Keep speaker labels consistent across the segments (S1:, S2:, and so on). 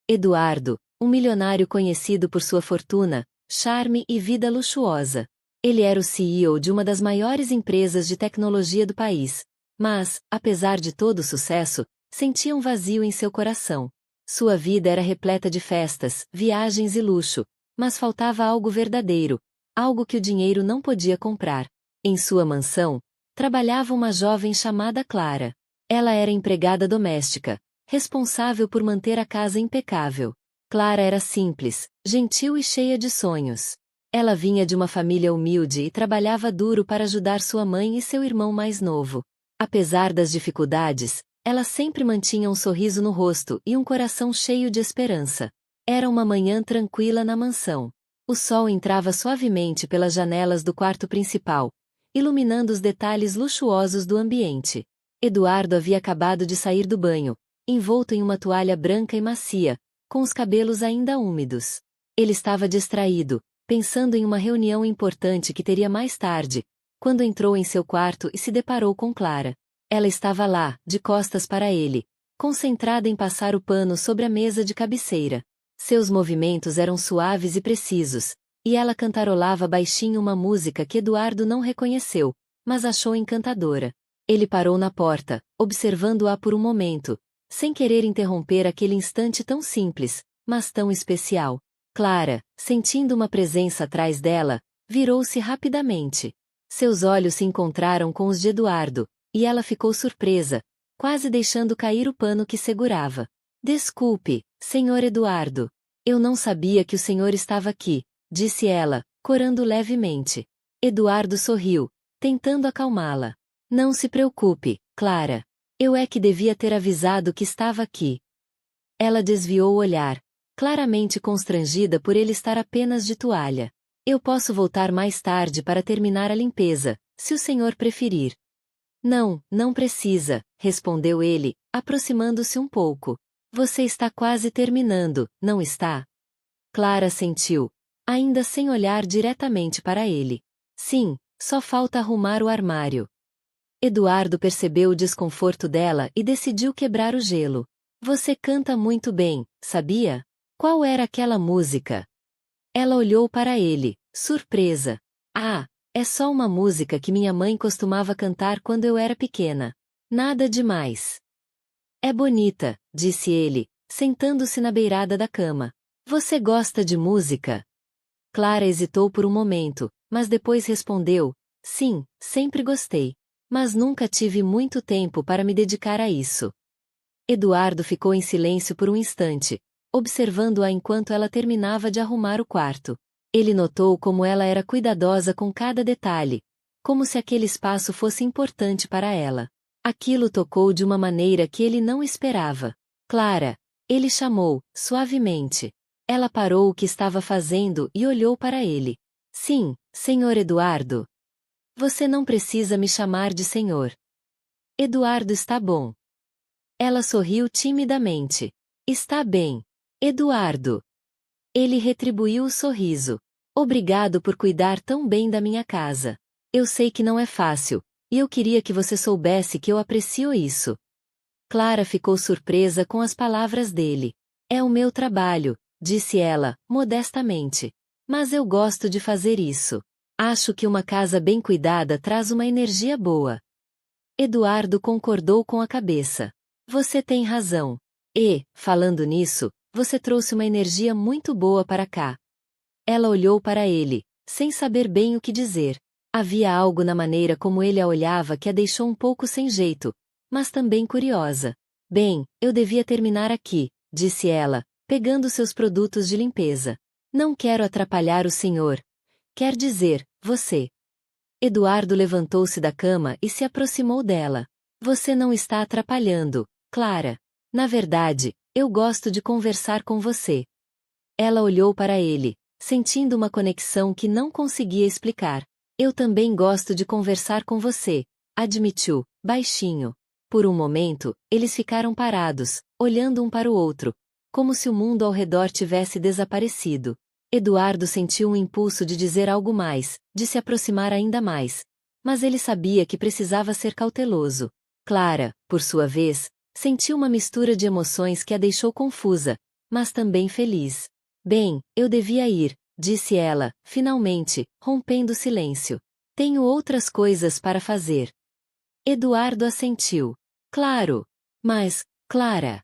S1: Eduardo, um milionário conhecido por sua fortuna, charme e vida luxuosa. Ele era o CEO de uma das maiores empresas de tecnologia do país, mas, apesar de todo o sucesso, sentia um vazio em seu coração. Sua vida era repleta de festas, viagens e luxo, mas faltava algo verdadeiro, algo que o dinheiro não podia comprar. Em sua mansão, trabalhava uma jovem chamada Clara. Ela era empregada doméstica, responsável por manter a casa impecável. Clara era simples, gentil e cheia de sonhos. Ela vinha de uma família humilde e trabalhava duro para ajudar sua mãe e seu irmão mais novo. Apesar das dificuldades, ela sempre mantinha um sorriso no rosto e um coração cheio de esperança. Era uma manhã tranquila na mansão. O sol entrava suavemente pelas janelas do quarto principal, iluminando os detalhes luxuosos do ambiente. Eduardo havia acabado de sair do banho, envolto em uma toalha branca e macia, com os cabelos ainda úmidos. Ele estava distraído, pensando em uma reunião importante que teria mais tarde, quando entrou em seu quarto e se deparou com Clara. Ela estava lá, de costas para ele, concentrada em passar o pano sobre a mesa de cabeceira. Seus movimentos eram suaves e precisos, e ela cantarolava baixinho uma música que Eduardo não reconheceu, mas achou encantadora. Ele parou na porta, observando-a por um momento, sem querer interromper aquele instante tão simples, mas tão especial. Clara, sentindo uma presença atrás dela, virou-se rapidamente. Seus olhos se encontraram com os de Eduardo, e ela ficou surpresa, quase deixando cair o pano que segurava. Desculpe, Sr. Eduardo. Eu não sabia que o senhor estava aqui, disse ela, corando levemente. Eduardo sorriu, tentando acalmá-la. Não se preocupe, Clara. Eu é que devia ter avisado que estava aqui. Ela desviou o olhar, claramente constrangida por ele estar apenas de toalha. Eu posso voltar mais tarde para terminar a limpeza, se o senhor preferir. Não, não precisa, respondeu ele, aproximando-se um pouco. Você está quase terminando, não está? Clara sentiu, ainda sem olhar diretamente para ele. Sim, só falta arrumar o armário. Eduardo percebeu o desconforto dela e decidiu quebrar o gelo. Você canta muito bem, sabia? Qual era aquela música? Ela olhou para ele, surpresa. Ah, é só uma música que minha mãe costumava cantar quando eu era pequena. Nada demais. É bonita, disse ele, sentando-se na beirada da cama. Você gosta de música? Clara hesitou por um momento, mas depois respondeu, sim, sempre gostei. Mas nunca tive muito tempo para me dedicar a isso. Eduardo ficou em silêncio por um instante, observando-a enquanto ela terminava de arrumar o quarto. Ele notou como ela era cuidadosa com cada detalhe, como se aquele espaço fosse importante para ela. Aquilo tocou de uma maneira que ele não esperava. Clara, ele chamou, suavemente. Ela parou o que estava fazendo e olhou para ele. Sim, Sr. Eduardo. Você não precisa me chamar de senhor. Eduardo está bom. Ela sorriu timidamente. Está bem. Eduardo. Ele retribuiu o sorriso. Obrigado por cuidar tão bem da minha casa. Eu sei que não é fácil, e eu queria que você soubesse que eu aprecio isso. Clara ficou surpresa com as palavras dele. É o meu trabalho, disse ela, modestamente. Mas eu gosto de fazer isso. Acho que uma casa bem cuidada traz uma energia boa. Eduardo concordou com a cabeça. Você tem razão. E, falando nisso, você trouxe uma energia muito boa para cá. Ela olhou para ele, sem saber bem o que dizer. Havia algo na maneira como ele a olhava que a deixou um pouco sem jeito, mas também curiosa. Bem, eu devia terminar aqui, disse ela, pegando seus produtos de limpeza. Não quero atrapalhar o senhor. Quer dizer, você. Eduardo levantou-se da cama e se aproximou dela. Você não está atrapalhando, Clara. Na verdade, eu gosto de conversar com você. Ela olhou para ele, sentindo uma conexão que não conseguia explicar. Eu também gosto de conversar com você, admitiu, baixinho. Por um momento, eles ficaram parados, olhando um para o outro, como se o mundo ao redor tivesse desaparecido. Eduardo sentiu um impulso de dizer algo mais, de se aproximar ainda mais. Mas ele sabia que precisava ser cauteloso. Clara, por sua vez, sentiu uma mistura de emoções que a deixou confusa, mas também feliz. Bem, eu devia ir, disse ela, finalmente, rompendo o silêncio. Tenho outras coisas para fazer. Eduardo assentiu. Claro. Mas, Clara.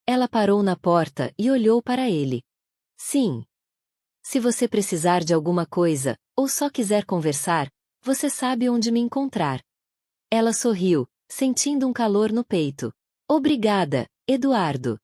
S1: Ela parou na porta e olhou para ele. Sim. Se você precisar de alguma coisa, ou só quiser conversar, você sabe onde me encontrar. Ela sorriu, sentindo um calor no peito. Obrigada, Eduardo.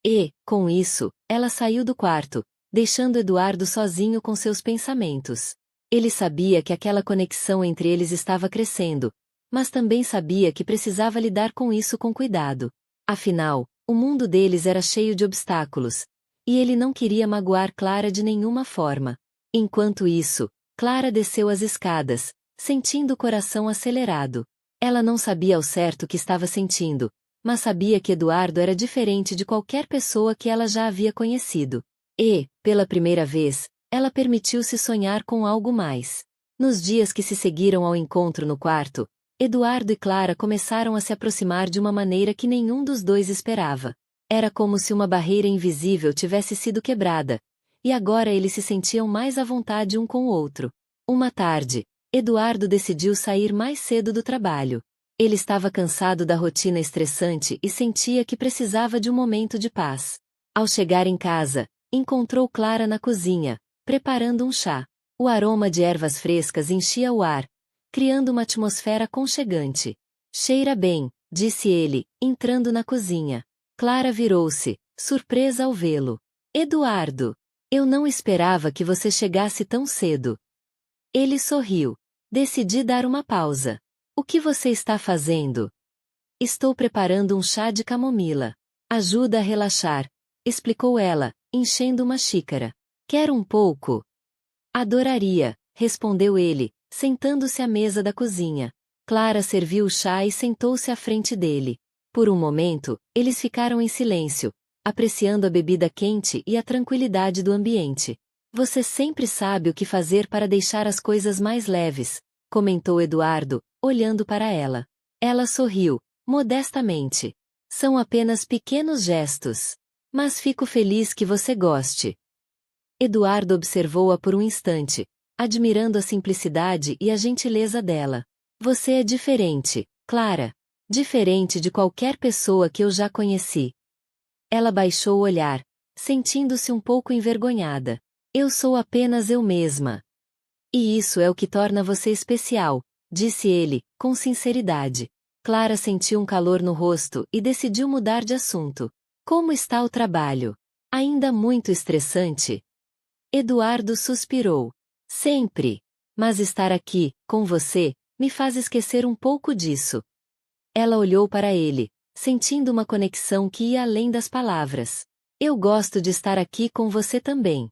S1: E, com isso, ela saiu do quarto, deixando Eduardo sozinho com seus pensamentos. Ele sabia que aquela conexão entre eles estava crescendo, mas também sabia que precisava lidar com isso com cuidado. Afinal, o mundo deles era cheio de obstáculos, e ele não queria magoar Clara de nenhuma forma. Enquanto isso, Clara desceu as escadas, sentindo o coração acelerado. Ela não sabia ao certo o que estava sentindo, mas sabia que Eduardo era diferente de qualquer pessoa que ela já havia conhecido. E, pela primeira vez, ela permitiu-se sonhar com algo mais. Nos dias que se seguiram ao encontro no quarto, Eduardo e Clara começaram a se aproximar de uma maneira que nenhum dos dois esperava. Era como se uma barreira invisível tivesse sido quebrada, e agora eles se sentiam mais à vontade um com o outro. Uma tarde, Eduardo decidiu sair mais cedo do trabalho. Ele estava cansado da rotina estressante e sentia que precisava de um momento de paz. Ao chegar em casa, encontrou Clara na cozinha, preparando um chá. O aroma de ervas frescas enchia o ar, criando uma atmosfera aconchegante. Cheira bem, disse ele, entrando na cozinha. Clara virou-se, surpresa ao vê-lo. Eduardo, eu não esperava que você chegasse tão cedo. Ele sorriu. Decidi dar uma pausa. O que você está fazendo? Estou preparando um chá de camomila. Ajuda a relaxar, explicou ela, enchendo uma xícara. Quer um pouco? Adoraria, respondeu ele, sentando-se à mesa da cozinha. Clara serviu o chá e sentou-se à frente dele. Por um momento, eles ficaram em silêncio, apreciando a bebida quente e a tranquilidade do ambiente. Você sempre sabe o que fazer para deixar as coisas mais leves, comentou Eduardo, olhando para ela. Ela sorriu, modestamente. São apenas pequenos gestos. Mas fico feliz que você goste. Eduardo observou-a por um instante, admirando a simplicidade e a gentileza dela. Você é diferente, Clara. Diferente de qualquer pessoa que eu já conheci. Ela baixou o olhar, sentindo-se um pouco envergonhada. Eu sou apenas eu mesma. E isso é o que torna você especial, disse ele, com sinceridade. Clara sentiu um calor no rosto e decidiu mudar de assunto. Como está o trabalho? Ainda muito estressante? Eduardo suspirou. Sempre. Mas estar aqui, com você, me faz esquecer um pouco disso. Ela olhou para ele, sentindo uma conexão que ia além das palavras. Eu gosto de estar aqui com você também.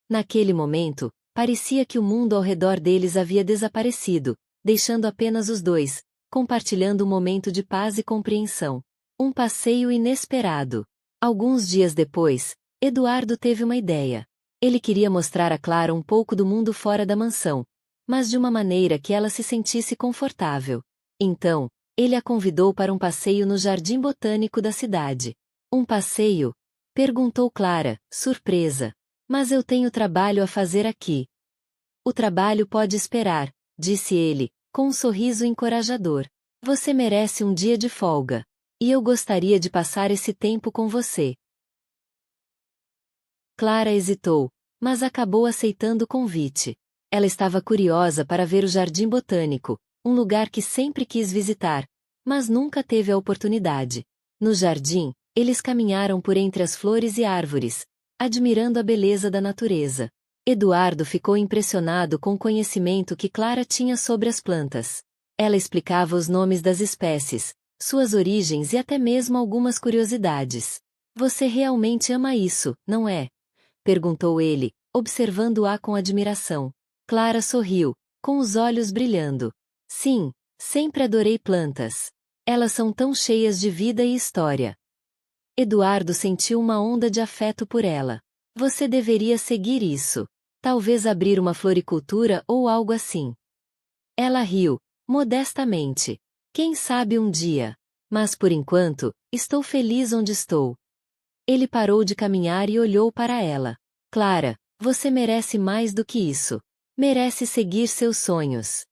S1: Naquele momento, parecia que o mundo ao redor deles havia desaparecido, deixando apenas os dois, compartilhando um momento de paz e compreensão. Um passeio inesperado. Alguns dias depois, Eduardo teve uma ideia. Ele queria mostrar a Clara um pouco do mundo fora da mansão, mas de uma maneira que ela se sentisse confortável. Então, ele a convidou para um passeio no Jardim Botânico da cidade. Um passeio? Perguntou Clara, surpresa. Mas eu tenho trabalho a fazer aqui. O trabalho pode esperar, disse ele, com um sorriso encorajador. Você merece um dia de folga. E eu gostaria de passar esse tempo com você. Clara hesitou, mas acabou aceitando o convite. Ela estava curiosa para ver o Jardim Botânico, um lugar que sempre quis visitar, mas nunca teve a oportunidade. No jardim, eles caminharam por entre as flores e árvores, admirando a beleza da natureza. Eduardo ficou impressionado com o conhecimento que Clara tinha sobre as plantas. Ela explicava os nomes das espécies, suas origens e até mesmo algumas curiosidades. Você realmente ama isso, não é? Perguntou ele, observando-a com admiração. Clara sorriu, com os olhos brilhando. Sim, sempre adorei plantas. Elas são tão cheias de vida e história. Eduardo sentiu uma onda de afeto por ela. Você deveria seguir isso. Talvez abrir uma floricultura ou algo assim. Ela riu, modestamente. Quem sabe um dia. Mas por enquanto, estou feliz onde estou. Ele parou de caminhar e olhou para ela. Clara, você merece mais do que isso. Merece seguir seus sonhos.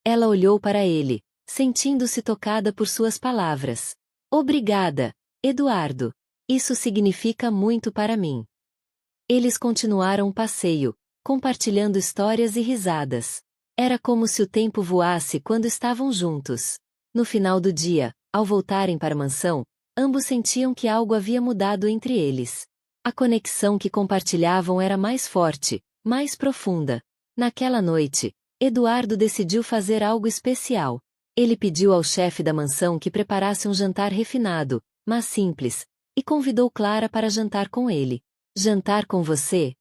S1: Ela olhou para ele, sentindo-se tocada por suas palavras. Obrigada, Eduardo. Isso significa muito para mim. Eles continuaram o passeio, compartilhando histórias e risadas. Era como se o tempo voasse quando estavam juntos. No final do dia, ao voltarem para a mansão, ambos sentiam que algo havia mudado entre eles. A conexão que compartilhavam era mais forte, mais profunda. Naquela noite, Eduardo decidiu fazer algo especial. Ele pediu ao chefe da mansão que preparasse um jantar refinado, mas simples, e convidou Clara para jantar com ele. Jantar com você?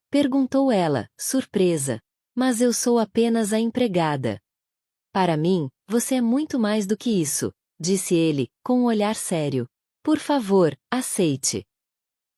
S1: Perguntou ela, surpresa. Mas eu sou apenas a empregada. Para mim, você é muito mais do que isso, disse ele, com um olhar sério. Por favor, aceite.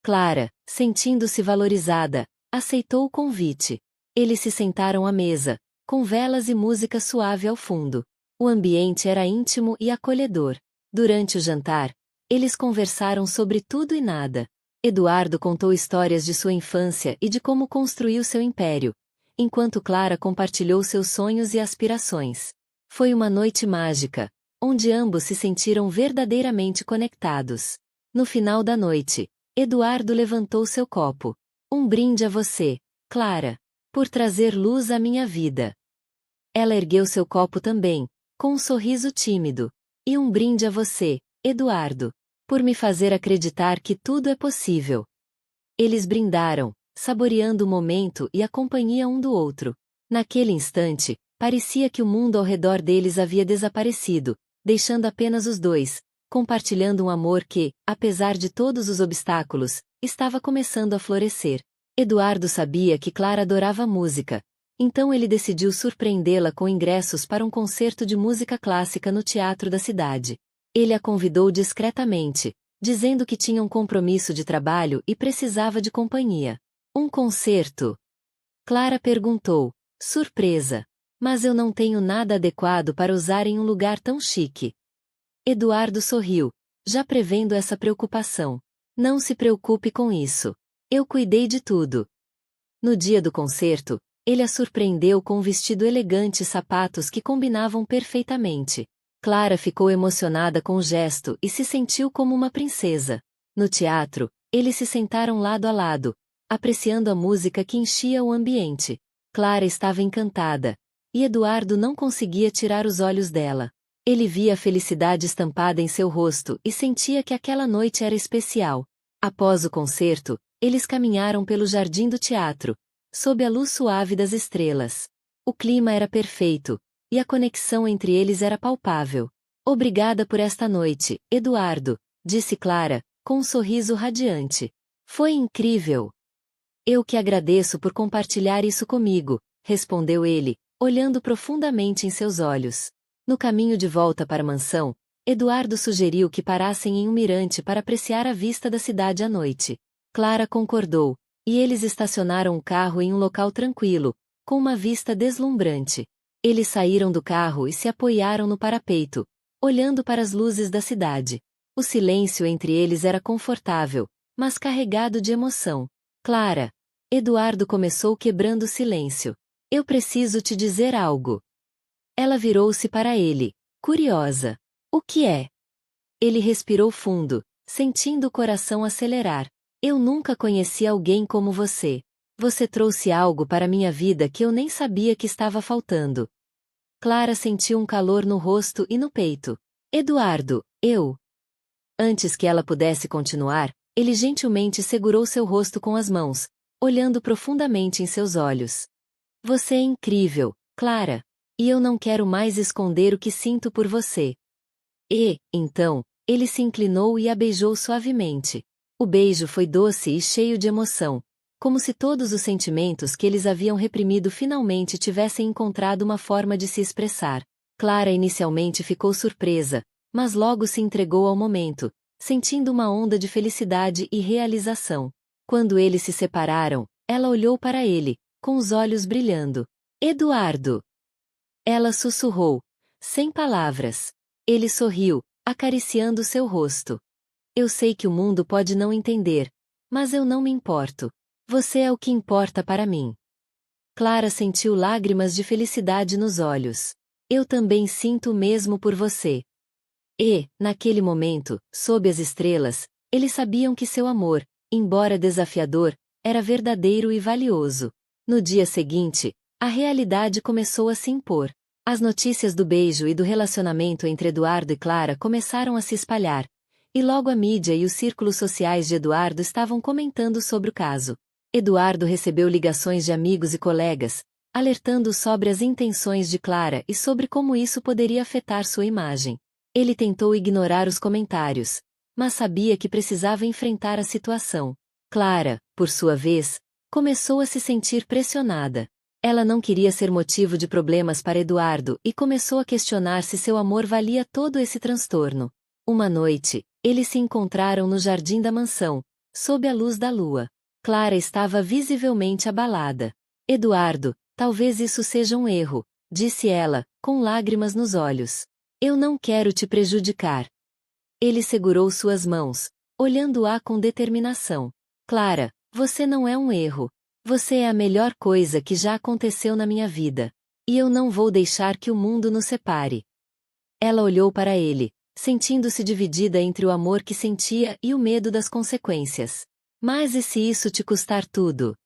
S1: Clara, sentindo-se valorizada, aceitou o convite. Eles se sentaram à mesa, com velas e música suave ao fundo. O ambiente era íntimo e acolhedor. Durante o jantar, eles conversaram sobre tudo e nada. Eduardo contou histórias de sua infância e de como construiu seu império, enquanto Clara compartilhou seus sonhos e aspirações. Foi uma noite mágica, onde ambos se sentiram verdadeiramente conectados. No final da noite, Eduardo levantou seu copo. Um brinde a você, Clara, por trazer luz à minha vida. Ela ergueu seu copo também, com um sorriso tímido. E um brinde a você, Eduardo, por me fazer acreditar que tudo é possível. Eles brindaram, saboreando o momento e a companhia um do outro. Naquele instante, parecia que o mundo ao redor deles havia desaparecido, deixando apenas os dois, compartilhando um amor que, apesar de todos os obstáculos, estava começando a florescer. Eduardo sabia que Clara adorava música, então ele decidiu surpreendê-la com ingressos para um concerto de música clássica no teatro da cidade. Ele a convidou discretamente, dizendo que tinha um compromisso de trabalho e precisava de companhia. Um concerto? Clara perguntou, surpresa. Mas eu não tenho nada adequado para usar em um lugar tão chique. Eduardo sorriu, já prevendo essa preocupação. Não se preocupe com isso. Eu cuidei de tudo. No dia do concerto, ele a surpreendeu com um vestido elegante e sapatos que combinavam perfeitamente. Clara ficou emocionada com o gesto e se sentiu como uma princesa. No teatro, eles se sentaram lado a lado, apreciando a música que enchia o ambiente. Clara estava encantada, e Eduardo não conseguia tirar os olhos dela. Ele via a felicidade estampada em seu rosto e sentia que aquela noite era especial. Após o concerto, eles caminharam pelo jardim do teatro, sob a luz suave das estrelas. O clima era perfeito, e a conexão entre eles era palpável. Obrigada por esta noite, Eduardo, disse Clara, com um sorriso radiante. Foi incrível. Eu que agradeço por compartilhar isso comigo, respondeu ele, olhando profundamente em seus olhos. No caminho de volta para a mansão, Eduardo sugeriu que parassem em um mirante para apreciar a vista da cidade à noite. Clara concordou, e eles estacionaram o carro em um local tranquilo, com uma vista deslumbrante. Eles saíram do carro e se apoiaram no parapeito, olhando para as luzes da cidade. O silêncio entre eles era confortável, mas carregado de emoção. Clara. Eduardo começou quebrando o silêncio. Eu preciso te dizer algo. Ela virou-se para ele, curiosa. O que é? Ele respirou fundo, sentindo o coração acelerar. Eu nunca conheci alguém como você. Você trouxe algo para minha vida que eu nem sabia que estava faltando. Clara sentiu um calor no rosto e no peito. Eduardo, eu. Antes que ela pudesse continuar, ele gentilmente segurou seu rosto com as mãos, olhando profundamente em seus olhos. Você é incrível, Clara. E eu não quero mais esconder o que sinto por você. E, então, ele se inclinou e a beijou suavemente. O beijo foi doce e cheio de emoção, como se todos os sentimentos que eles haviam reprimido finalmente tivessem encontrado uma forma de se expressar. Clara inicialmente ficou surpresa, mas logo se entregou ao momento, sentindo uma onda de felicidade e realização. Quando eles se separaram, ela olhou para ele, com os olhos brilhando. Eduardo! Ela sussurrou, sem palavras. Ele sorriu, acariciando seu rosto. Eu sei que o mundo pode não entender, mas eu não me importo. Você é o que importa para mim. Clara sentiu lágrimas de felicidade nos olhos. Eu também sinto o mesmo por você. E, naquele momento, sob as estrelas, eles sabiam que seu amor, embora desafiador, era verdadeiro e valioso. No dia seguinte, a realidade começou a se impor. As notícias do beijo e do relacionamento entre Eduardo e Clara começaram a se espalhar, e logo a mídia e os círculos sociais de Eduardo estavam comentando sobre o caso. Eduardo recebeu ligações de amigos e colegas, alertando sobre as intenções de Clara e sobre como isso poderia afetar sua imagem. Ele tentou ignorar os comentários, mas sabia que precisava enfrentar a situação. Clara, por sua vez, começou a se sentir pressionada. Ela não queria ser motivo de problemas para Eduardo e começou a questionar se seu amor valia todo esse transtorno. Uma noite, eles se encontraram no jardim da mansão, sob a luz da lua. Clara estava visivelmente abalada. Eduardo, talvez isso seja um erro, disse ela, com lágrimas nos olhos. Eu não quero te prejudicar. Ele segurou suas mãos, olhando-a com determinação. Clara, você não é um erro. Você é a melhor coisa que já aconteceu na minha vida. E eu não vou deixar que o mundo nos separe. Ela olhou para ele, sentindo-se dividida entre o amor que sentia e o medo das consequências. Mas e se isso te custar tudo?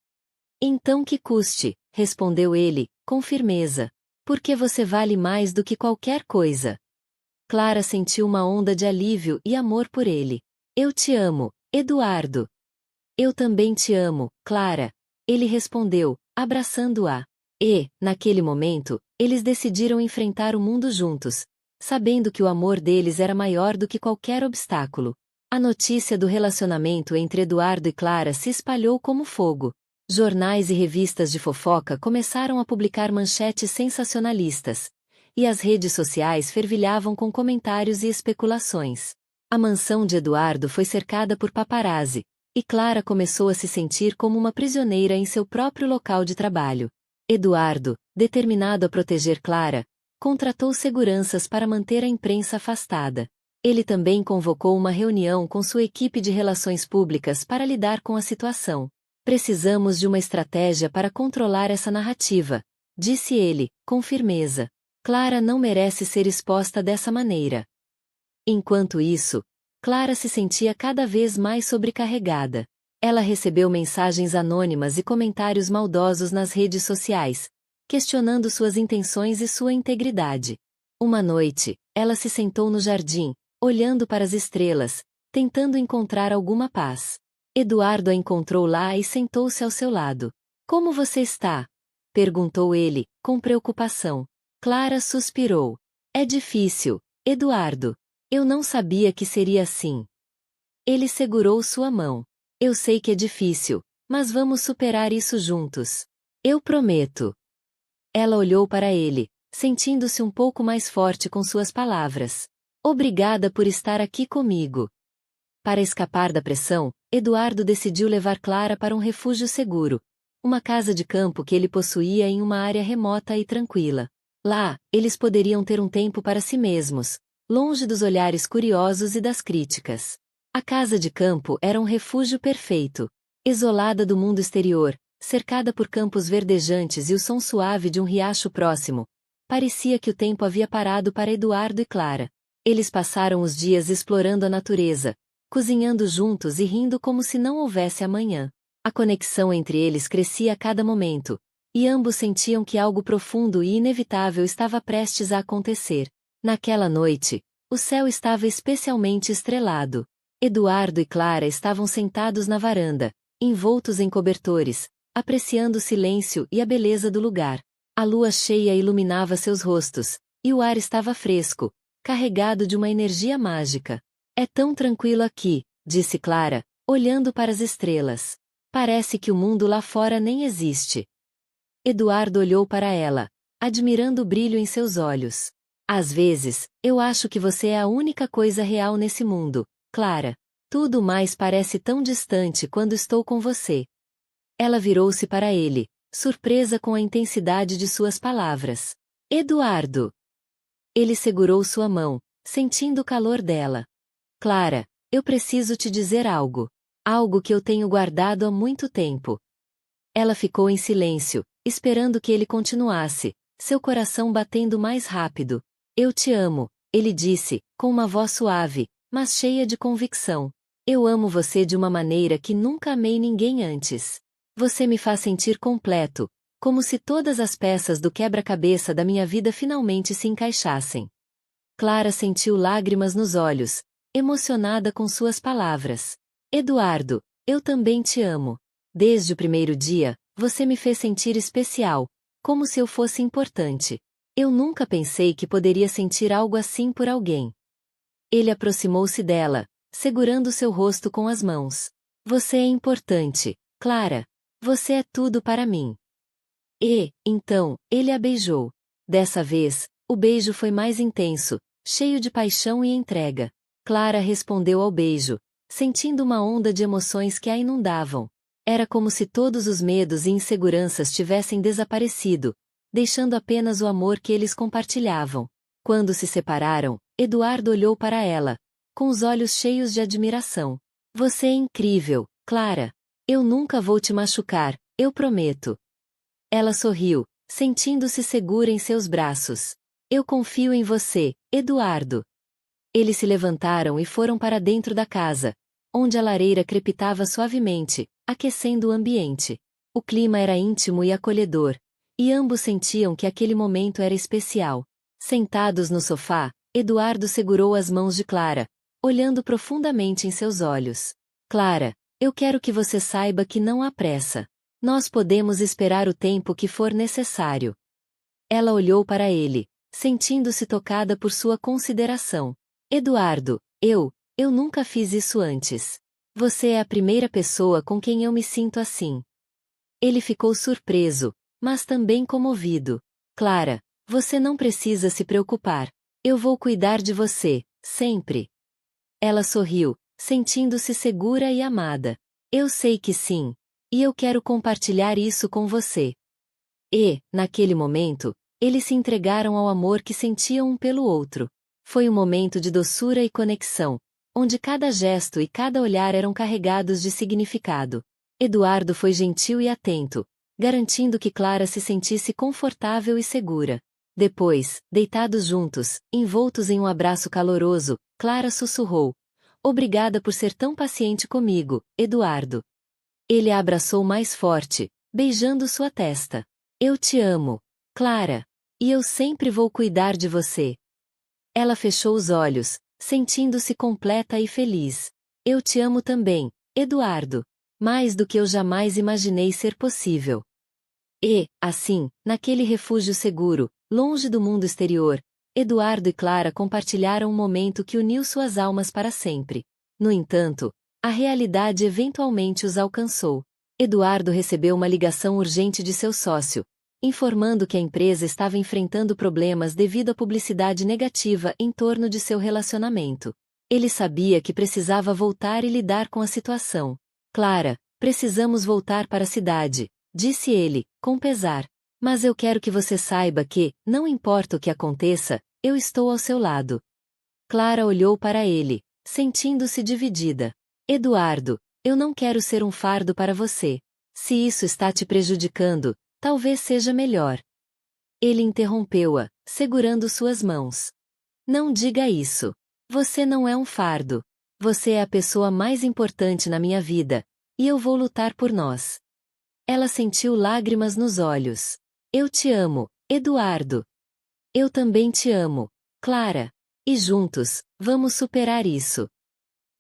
S1: Então que custe, respondeu ele, com firmeza. Porque você vale mais do que qualquer coisa. Clara sentiu uma onda de alívio e amor por ele. Eu te amo, Eduardo. Eu também te amo, Clara. Ele respondeu, abraçando-a. E, naquele momento, eles decidiram enfrentar o mundo juntos, sabendo que o amor deles era maior do que qualquer obstáculo. A notícia do relacionamento entre Eduardo e Clara se espalhou como fogo. Jornais e revistas de fofoca começaram a publicar manchetes sensacionalistas, e as redes sociais fervilhavam com comentários e especulações. A mansão de Eduardo foi cercada por paparazzi, e Clara começou a se sentir como uma prisioneira em seu próprio local de trabalho. Eduardo, determinado a proteger Clara, contratou seguranças para manter a imprensa afastada. Ele também convocou uma reunião com sua equipe de relações públicas para lidar com a situação. Precisamos de uma estratégia para controlar essa narrativa, disse ele, com firmeza. Clara não merece ser exposta dessa maneira. Enquanto isso, Clara se sentia cada vez mais sobrecarregada. Ela recebeu mensagens anônimas e comentários maldosos nas redes sociais, questionando suas intenções e sua integridade. Uma noite, ela se sentou no jardim, olhando para as estrelas, tentando encontrar alguma paz. Eduardo a encontrou lá e sentou-se ao seu lado. Como você está? Perguntou ele, com preocupação. Clara suspirou. É difícil, Eduardo. Eu não sabia que seria assim. Ele segurou sua mão. Eu sei que é difícil, mas vamos superar isso juntos. Eu prometo. Ela olhou para ele, sentindo-se um pouco mais forte com suas palavras. Obrigada por estar aqui comigo. Para escapar da pressão, Eduardo decidiu levar Clara para um refúgio seguro, uma casa de campo que ele possuía em uma área remota e tranquila. Lá, eles poderiam ter um tempo para si mesmos, longe dos olhares curiosos e das críticas. A casa de campo era um refúgio perfeito. Isolada do mundo exterior, cercada por campos verdejantes e o som suave de um riacho próximo, parecia que o tempo havia parado para Eduardo e Clara. Eles passaram os dias explorando a natureza, cozinhando juntos e rindo como se não houvesse amanhã. A conexão entre eles crescia a cada momento, e ambos sentiam que algo profundo e inevitável estava prestes a acontecer. Naquela noite, o céu estava especialmente estrelado. Eduardo e Clara estavam sentados na varanda, envoltos em cobertores, apreciando o silêncio e a beleza do lugar. A lua cheia iluminava seus rostos, e o ar estava fresco, carregado de uma energia mágica. É tão tranquilo aqui, disse Clara, olhando para as estrelas. Parece que o mundo lá fora nem existe. Eduardo olhou para ela, admirando o brilho em seus olhos. Às vezes, eu acho que você é a única coisa real nesse mundo, Clara. Tudo mais parece tão distante quando estou com você. Ela virou-se para ele, surpresa com a intensidade de suas palavras. Eduardo! Ele segurou sua mão, sentindo o calor dela. Clara, eu preciso te dizer algo. Algo que eu tenho guardado há muito tempo. Ela ficou em silêncio, esperando que ele continuasse, seu coração batendo mais rápido. Eu te amo, ele disse, com uma voz suave, mas cheia de convicção. Eu amo você de uma maneira que nunca amei ninguém antes. Você me faz sentir completo, como se todas as peças do quebra-cabeça da minha vida finalmente se encaixassem. Clara sentiu lágrimas nos olhos, emocionada com suas palavras. Eduardo, eu também te amo. Desde o primeiro dia, você me fez sentir especial, como se eu fosse importante. Eu nunca pensei que poderia sentir algo assim por alguém. Ele aproximou-se dela, segurando seu rosto com as mãos. Você é importante, Clara. Você é tudo para mim. E, então, ele a beijou. Dessa vez, o beijo foi mais intenso, cheio de paixão e entrega. Clara respondeu ao beijo, sentindo uma onda de emoções que a inundavam. Era como se todos os medos e inseguranças tivessem desaparecido, deixando apenas o amor que eles compartilhavam. Quando se separaram, Eduardo olhou para ela, com os olhos cheios de admiração. Você é incrível, Clara. Eu nunca vou te machucar, eu prometo. Ela sorriu, sentindo-se segura em seus braços. Eu confio em você, Eduardo. Eles se levantaram e foram para dentro da casa, onde a lareira crepitava suavemente, aquecendo o ambiente. O clima era íntimo e acolhedor, e ambos sentiam que aquele momento era especial. Sentados no sofá, Eduardo segurou as mãos de Clara, olhando profundamente em seus olhos. Clara, eu quero que você saiba que não há pressa. Nós podemos esperar o tempo que for necessário. Ela olhou para ele, sentindo-se tocada por sua consideração. Eduardo, eu nunca fiz isso antes. Você é a primeira pessoa com quem eu me sinto assim. Ele ficou surpreso, mas também comovido. Clara, você não precisa se preocupar. Eu vou cuidar de você, sempre. Ela sorriu, sentindo-se segura e amada. Eu sei que sim. E eu quero compartilhar isso com você. E, naquele momento, eles se entregaram ao amor que sentiam um pelo outro. Foi um momento de doçura e conexão, onde cada gesto e cada olhar eram carregados de significado. Eduardo foi gentil e atento, garantindo que Clara se sentisse confortável e segura. Depois, deitados juntos, envoltos em um abraço caloroso, Clara sussurrou: Obrigada por ser tão paciente comigo, Eduardo. Ele a abraçou mais forte, beijando sua testa. Eu te amo, Clara. E eu sempre vou cuidar de você. Ela fechou os olhos, sentindo-se completa e feliz. Eu te amo também, Eduardo. Mais do que eu jamais imaginei ser possível. E, assim, naquele refúgio seguro, longe do mundo exterior, Eduardo e Clara compartilharam um momento que uniu suas almas para sempre. No entanto, a realidade eventualmente os alcançou. Eduardo recebeu uma ligação urgente de seu sócio, informando que a empresa estava enfrentando problemas devido à publicidade negativa em torno de seu relacionamento. Ele sabia que precisava voltar e lidar com a situação. Clara, precisamos voltar para a cidade, disse ele, com pesar. Mas eu quero que você saiba que, não importa o que aconteça, eu estou ao seu lado. Clara olhou para ele, sentindo-se dividida. Eduardo, eu não quero ser um fardo para você. Se isso está te prejudicando, talvez seja melhor. Ele interrompeu-a, segurando suas mãos. Não diga isso. Você não é um fardo. Você é a pessoa mais importante na minha vida, e eu vou lutar por nós. Ela sentiu lágrimas nos olhos. Eu te amo, Eduardo. Eu também te amo, Clara. E juntos, vamos superar isso.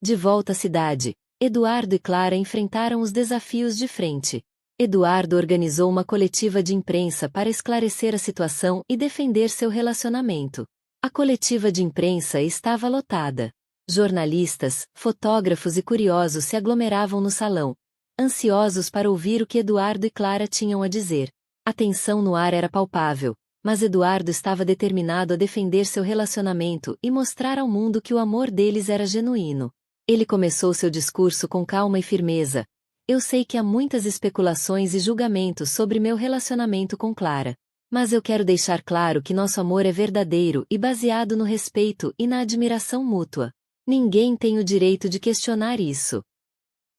S1: De volta à cidade, Eduardo e Clara enfrentaram os desafios de frente. Eduardo organizou uma coletiva de imprensa para esclarecer a situação e defender seu relacionamento. A coletiva de imprensa estava lotada. Jornalistas, fotógrafos e curiosos se aglomeravam no salão, ansiosos para ouvir o que Eduardo e Clara tinham a dizer. A tensão no ar era palpável, mas Eduardo estava determinado a defender seu relacionamento e mostrar ao mundo que o amor deles era genuíno. Ele começou seu discurso com calma e firmeza. Eu sei que há muitas especulações e julgamentos sobre meu relacionamento com Clara. Mas eu quero deixar claro que nosso amor é verdadeiro e baseado no respeito e na admiração mútua. Ninguém tem o direito de questionar isso.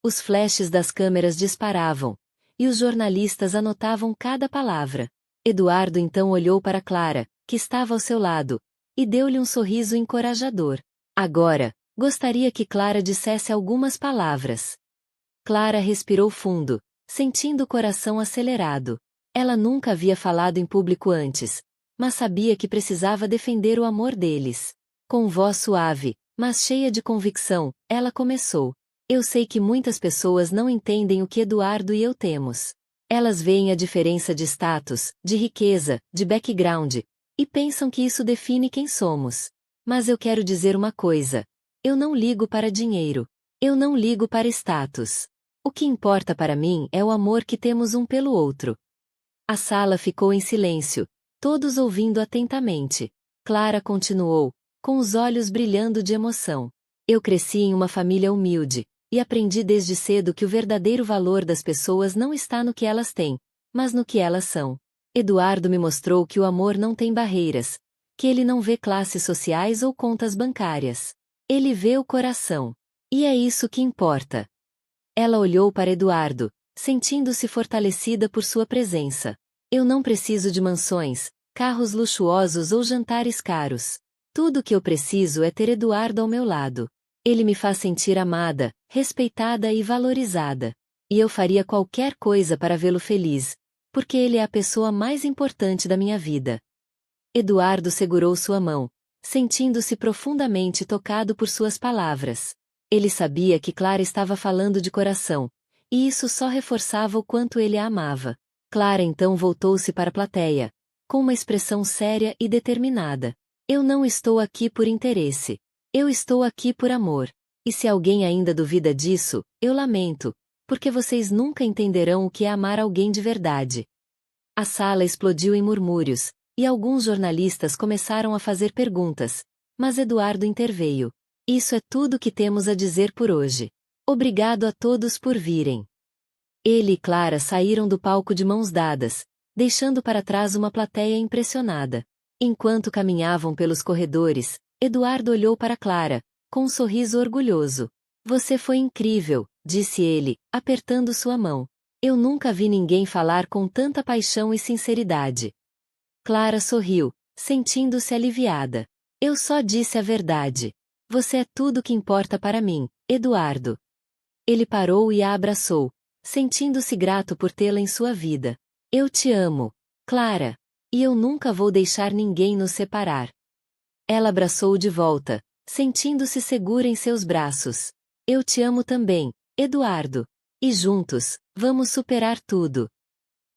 S1: Os flashes das câmeras disparavam, e os jornalistas anotavam cada palavra. Eduardo então olhou para Clara, que estava ao seu lado, e deu-lhe um sorriso encorajador. Agora, gostaria que Clara dissesse algumas palavras. Clara respirou fundo, sentindo o coração acelerado. Ela nunca havia falado em público antes, mas sabia que precisava defender o amor deles. Com voz suave, mas cheia de convicção, ela começou. Eu sei que muitas pessoas não entendem o que Eduardo e eu temos. Elas veem a diferença de status, de riqueza, de background, e pensam que isso define quem somos. Mas eu quero dizer uma coisa. Eu não ligo para dinheiro. Eu não ligo para status. O que importa para mim é o amor que temos um pelo outro. A sala ficou em silêncio, todos ouvindo atentamente. Clara continuou, com os olhos brilhando de emoção. Eu cresci em uma família humilde, e aprendi desde cedo que o verdadeiro valor das pessoas não está no que elas têm, mas no que elas são. Eduardo me mostrou que o amor não tem barreiras, que ele não vê classes sociais ou contas bancárias. Ele vê o coração. E é isso que importa. Ela olhou para Eduardo, sentindo-se fortalecida por sua presença. Eu não preciso de mansões, carros luxuosos ou jantares caros. Tudo o que eu preciso é ter Eduardo ao meu lado. Ele me faz sentir amada, respeitada e valorizada. E eu faria qualquer coisa para vê-lo feliz, porque ele é a pessoa mais importante da minha vida. Eduardo segurou sua mão, sentindo-se profundamente tocado por suas palavras. Ele sabia que Clara estava falando de coração, e isso só reforçava o quanto ele a amava. Clara então voltou-se para a plateia, com uma expressão séria e determinada. Eu não estou aqui por interesse. Eu estou aqui por amor. E se alguém ainda duvida disso, eu lamento, porque vocês nunca entenderão o que é amar alguém de verdade. A sala explodiu em murmúrios, e alguns jornalistas começaram a fazer perguntas, mas Eduardo interveio. Isso é tudo que temos a dizer por hoje. Obrigado a todos por virem. Ele e Clara saíram do palco de mãos dadas, deixando para trás uma plateia impressionada. Enquanto caminhavam pelos corredores, Eduardo olhou para Clara, com um sorriso orgulhoso. Você foi incrível, disse ele, apertando sua mão. Eu nunca vi ninguém falar com tanta paixão e sinceridade. Clara sorriu, sentindo-se aliviada. Eu só disse a verdade. Você é tudo que importa para mim, Eduardo. Ele parou e a abraçou, sentindo-se grato por tê-la em sua vida. Eu te amo, Clara. E eu nunca vou deixar ninguém nos separar. Ela abraçou-o de volta, sentindo-se segura em seus braços. Eu te amo também, Eduardo. E juntos, vamos superar tudo.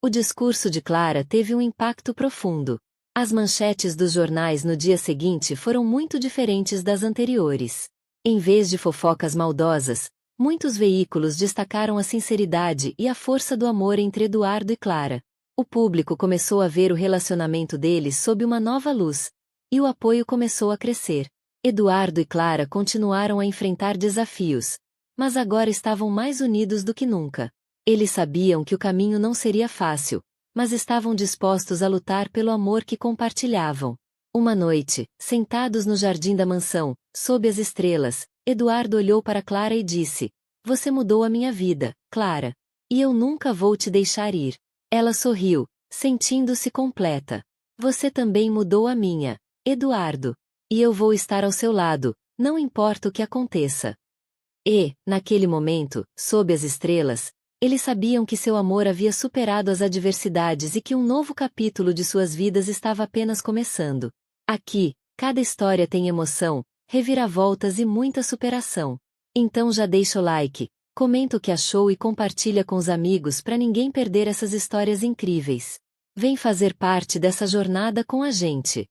S1: O discurso de Clara teve um impacto profundo. As manchetes dos jornais no dia seguinte foram muito diferentes das anteriores. Em vez de fofocas maldosas, muitos veículos destacaram a sinceridade e a força do amor entre Eduardo e Clara. O público começou a ver o relacionamento deles sob uma nova luz, e o apoio começou a crescer. Eduardo e Clara continuaram a enfrentar desafios, mas agora estavam mais unidos do que nunca. Eles sabiam que o caminho não seria fácil, mas estavam dispostos a lutar pelo amor que compartilhavam. Uma noite, sentados no jardim da mansão, sob as estrelas, Eduardo olhou para Clara e disse: Você mudou a minha vida, Clara. E eu nunca vou te deixar ir. Ela sorriu, sentindo-se completa. Você também mudou a minha, Eduardo. E eu vou estar ao seu lado, não importa o que aconteça. E, naquele momento, sob as estrelas, eles sabiam que seu amor havia superado as adversidades e que um novo capítulo de suas vidas estava apenas começando. Aqui, cada história tem emoção, reviravoltas e muita superação. Então já deixa o like, comenta o que achou e compartilha com os amigos para ninguém perder essas histórias incríveis. Vem fazer parte dessa jornada com a gente.